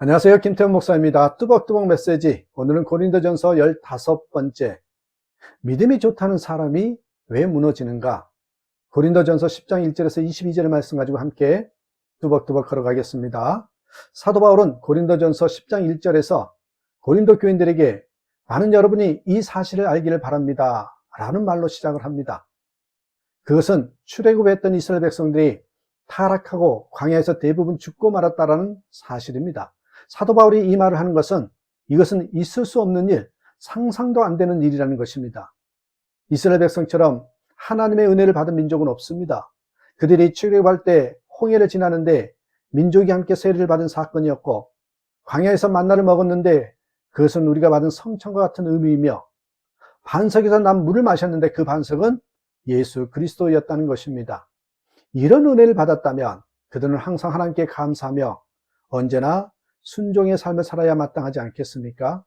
안녕하세요. 김태훈 목사입니다. 뚜벅뚜벅 메시지. 오늘은 고린도전서 15번째. 믿음이 좋다는 사람이 왜 무너지는가? 고린도전서 10장 1절에서 22절의 말씀 가지고 함께 뚜벅뚜벅 걸어가겠습니다. 사도 바울은 고린도전서 10장 1절에서 고린도 교인들에게 많은 여러분이 이 사실을 알기를 바랍니다. 라는 말로 시작을 합니다. 그것은 출애굽했던 이스라엘 백성들이 타락하고 광야에서 대부분 죽고 말았다라는 사실입니다. 사도 바울이 이 말을 하는 것은 이것은 있을 수 없는 일, 상상도 안 되는 일이라는 것입니다. 이스라엘 백성처럼 하나님의 은혜를 받은 민족은 없습니다. 그들이 출애굽할 때 홍해를 지나는데 민족이 함께 세례를 받은 사건이었고, 광야에서 만나를 먹었는데 그것은 우리가 받은 성천과 같은 의미이며, 반석에서 난 물을 마셨는데 그 반석은 예수 그리스도였다는 것입니다. 이런 은혜를 받았다면 그들은 항상 하나님께 감사하며 언제나 순종의 삶을 살아야 마땅하지 않겠습니까?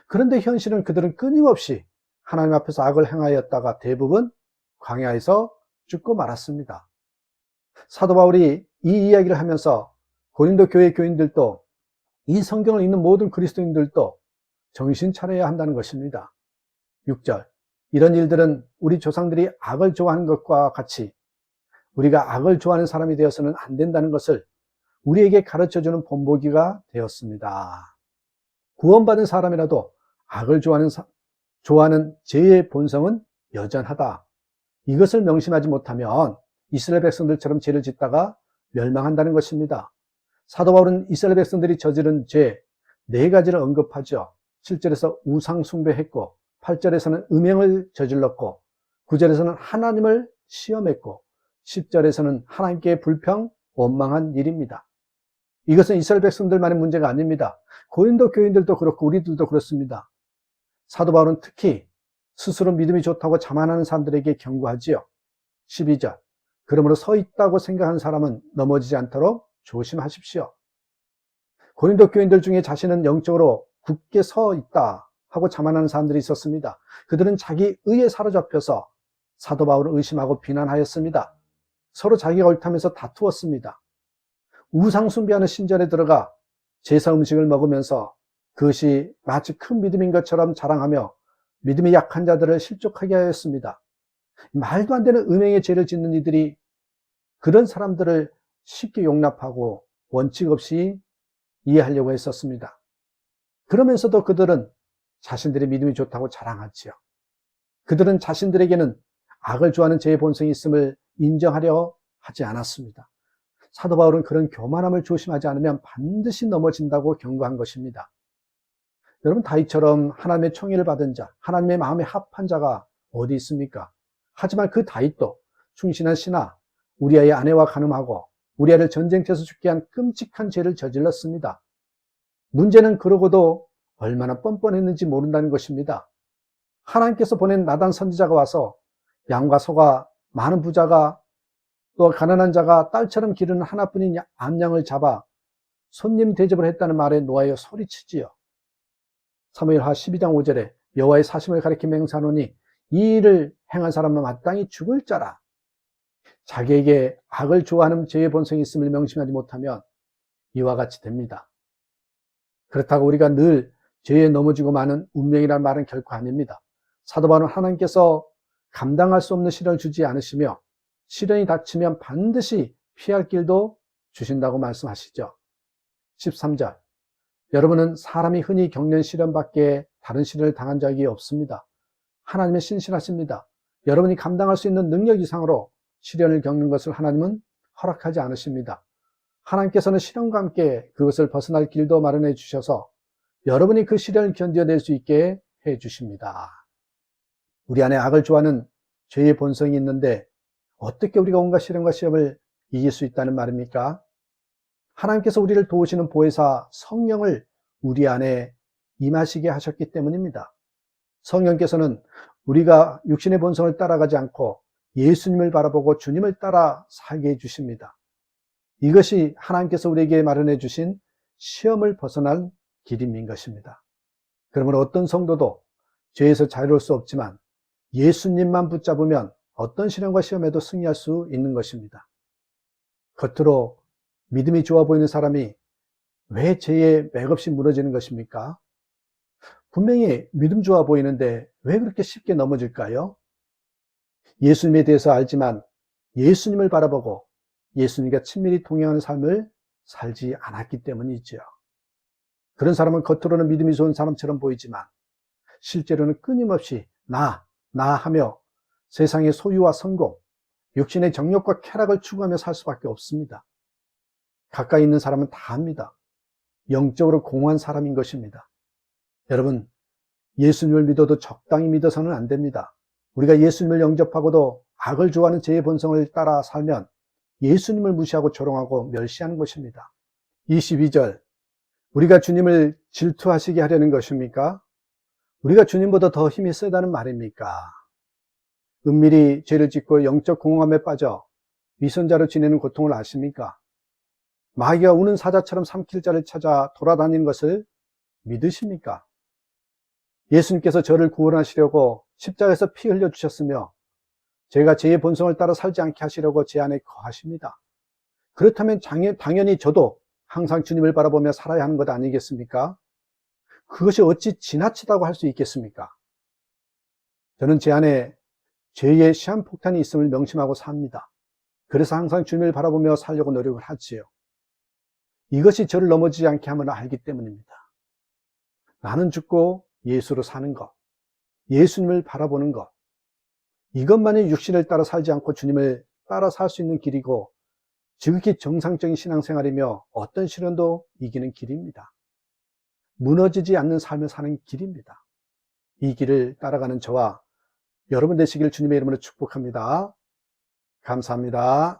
그런데 현실은 그들은 끊임없이 하나님 앞에서 악을 행하였다가 대부분 광야에서 죽고 말았습니다. 사도 바울이 이 이야기를 하면서 고린도 교회 교인들도, 이 성경을 읽는 모든 그리스도인들도 정신 차려야 한다는 것입니다. 6절, 이런 일들은 우리 조상들이 악을 좋아하는 것과 같이 우리가 악을 좋아하는 사람이 되어서는 안 된다는 것을 우리에게 가르쳐주는 본보기가 되었습니다. 구원받은 사람이라도 악을 좋아하는 죄의 본성은 여전하다. 이것을 명심하지 못하면 이스라엘 백성들처럼 죄를 짓다가 멸망한다는 것입니다. 사도 바울은 이스라엘 백성들이 저지른 죄 4가지를 언급하죠. 7절에서 우상 숭배했고, 8절에서는 음행을 저질렀고, 9절에서는 하나님을 시험했고, 10절에서는 하나님께 불평, 원망한 일입니다. 이것은 이스라엘 백성들만의 문제가 아닙니다. 고린도 교인들도 그렇고 우리들도 그렇습니다. 사도 바울은 특히 스스로 믿음이 좋다고 자만하는 사람들에게 경고하지요. 12절, 그러므로 서 있다고 생각하는 사람은 넘어지지 않도록 조심하십시오. 고린도 교인들 중에 자신은 영적으로 굳게 서 있다 하고 자만하는 사람들이 있었습니다. 그들은 자기 의에 사로잡혀서 사도 바울을 의심하고 비난하였습니다. 서로 자기가 옳다면서 다투었습니다. 우상 숭배하는 신전에 들어가 제사 음식을 먹으면서 그것이 마치 큰 믿음인 것처럼 자랑하며 믿음이 약한 자들을 실족하게 하였습니다. 말도 안 되는 음행의 죄를 짓는 이들이 그런 사람들을 쉽게 용납하고 원칙 없이 이해하려고 했었습니다. 그러면서도 그들은 자신들의 믿음이 좋다고 자랑하지요. 그들은 자신들에게는 악을 좋아하는 죄의 본성이 있음을 인정하려 하지 않았습니다. 사도 바울은 그런 교만함을 조심하지 않으면 반드시 넘어진다고 경고한 것입니다. 여러분, 다윗처럼 하나님의 총애를 받은 자, 하나님의 마음에 합한 자가 어디 있습니까? 하지만 그 다윗도 충신한 신하 우리아의 아내와 간음하고 우리아를 전쟁터에서 죽게 한 끔찍한 죄를 저질렀습니다. 문제는 그러고도 얼마나 뻔뻔했는지 모른다는 것입니다. 하나님께서 보낸 나단 선지자가 와서 양과 소가 많은 부자가 또 가난한 자가 딸처럼 기르는 하나뿐인 암양을 잡아 손님 대접을 했다는 말에 놓아여 소리치지요. 사무엘하 12장 5절에 여호와의 사심을 가리켜 맹세하노니 이 일을 행한 사람은 마땅히 죽을 자라. 자기에게 악을 좋아하는 죄의 본성이 있음을 명심하지 못하면 이와 같이 됩니다. 그렇다고 우리가 늘 죄에 넘어지고 마는 운명이라는 말은 결코 아닙니다. 사도 바울은 하나님께서 감당할 수 없는 시련을 주지 않으시며 시련이 닥치면 반드시 피할 길도 주신다고 말씀하시죠. 13절, 여러분은 사람이 흔히 겪는 시련밖에 다른 시련을 당한 적이 없습니다. 하나님은 신실하십니다. 여러분이 감당할 수 있는 능력 이상으로 시련을 겪는 것을 하나님은 허락하지 않으십니다. 하나님께서는 시련과 함께 그것을 벗어날 길도 마련해 주셔서 여러분이 그 시련을 견뎌낼 수 있게 해 주십니다. 우리 안에 악을 좋아하는 죄의 본성이 있는데 어떻게 우리가 온갖 시련과 시험을 이길 수 있다는 말입니까? 하나님께서 우리를 도우시는 보혜사 성령을 우리 안에 임하시게 하셨기 때문입니다. 성령께서는 우리가 육신의 본성을 따라가지 않고 예수님을 바라보고 주님을 따라 살게 해주십니다. 이것이 하나님께서 우리에게 마련해 주신 시험을 벗어날 길임인 것입니다. 그러므로 어떤 성도도 죄에서 자유로울 수 없지만 예수님만 붙잡으면 어떤 시련과 시험에도 승리할 수 있는 것입니다. 겉으로 믿음이 좋아 보이는 사람이 왜 죄에 맥없이 무너지는 것입니까? 분명히 믿음 좋아 보이는데 왜 그렇게 쉽게 넘어질까요? 예수님에 대해서 알지만 예수님을 바라보고 예수님과 친밀히 동행하는 삶을 살지 않았기 때문이죠. 그런 사람은 겉으로는 믿음이 좋은 사람처럼 보이지만 실제로는 끊임없이 나 하며 세상의 소유와 성공, 육신의 정욕과 쾌락을 추구하며 살 수밖에 없습니다. 가까이 있는 사람은 다 압니다. 영적으로 공허한 사람인 것입니다. 여러분, 예수님을 믿어도 적당히 믿어서는 안 됩니다. 우리가 예수님을 영접하고도 악을 좋아하는 죄의 본성을 따라 살면 예수님을 무시하고 조롱하고 멸시하는 것입니다. 22절, 우리가 주님을 질투하시게 하려는 것입니까? 우리가 주님보다 더 힘이 세다는 말입니까? 은밀히 죄를 짓고 영적 공허함에 빠져 위선자로 지내는 고통을 아십니까? 마귀가 우는 사자처럼 삼킬 자를 찾아 돌아다니는 것을 믿으십니까? 예수님께서 저를 구원하시려고 십자가에서 피 흘려주셨으며 제가 죄의 본성을 따라 살지 않게 하시려고 제 안에 거하십니다. 그렇다면 당연히 저도 항상 주님을 바라보며 살아야 하는 것 아니겠습니까? 그것이 어찌 지나치다고 할 수 있겠습니까? 저는 제 안에 죄의 시한폭탄이 있음을 명심하고 삽니다. 그래서 항상 주님을 바라보며 살려고 노력을 하지요. 이것이 저를 넘어지지 않게 함을 알기 때문입니다. 나는 죽고 예수로 사는 것, 예수님을 바라보는 것, 이것만이 육신을 따라 살지 않고 주님을 따라 살 수 있는 길이고 지극히 정상적인 신앙생활이며 어떤 시련도 이기는 길입니다. 무너지지 않는 삶을 사는 길입니다. 이 길을 따라가는 저와 여러분 되시길 주님의 이름으로 축복합니다. 감사합니다.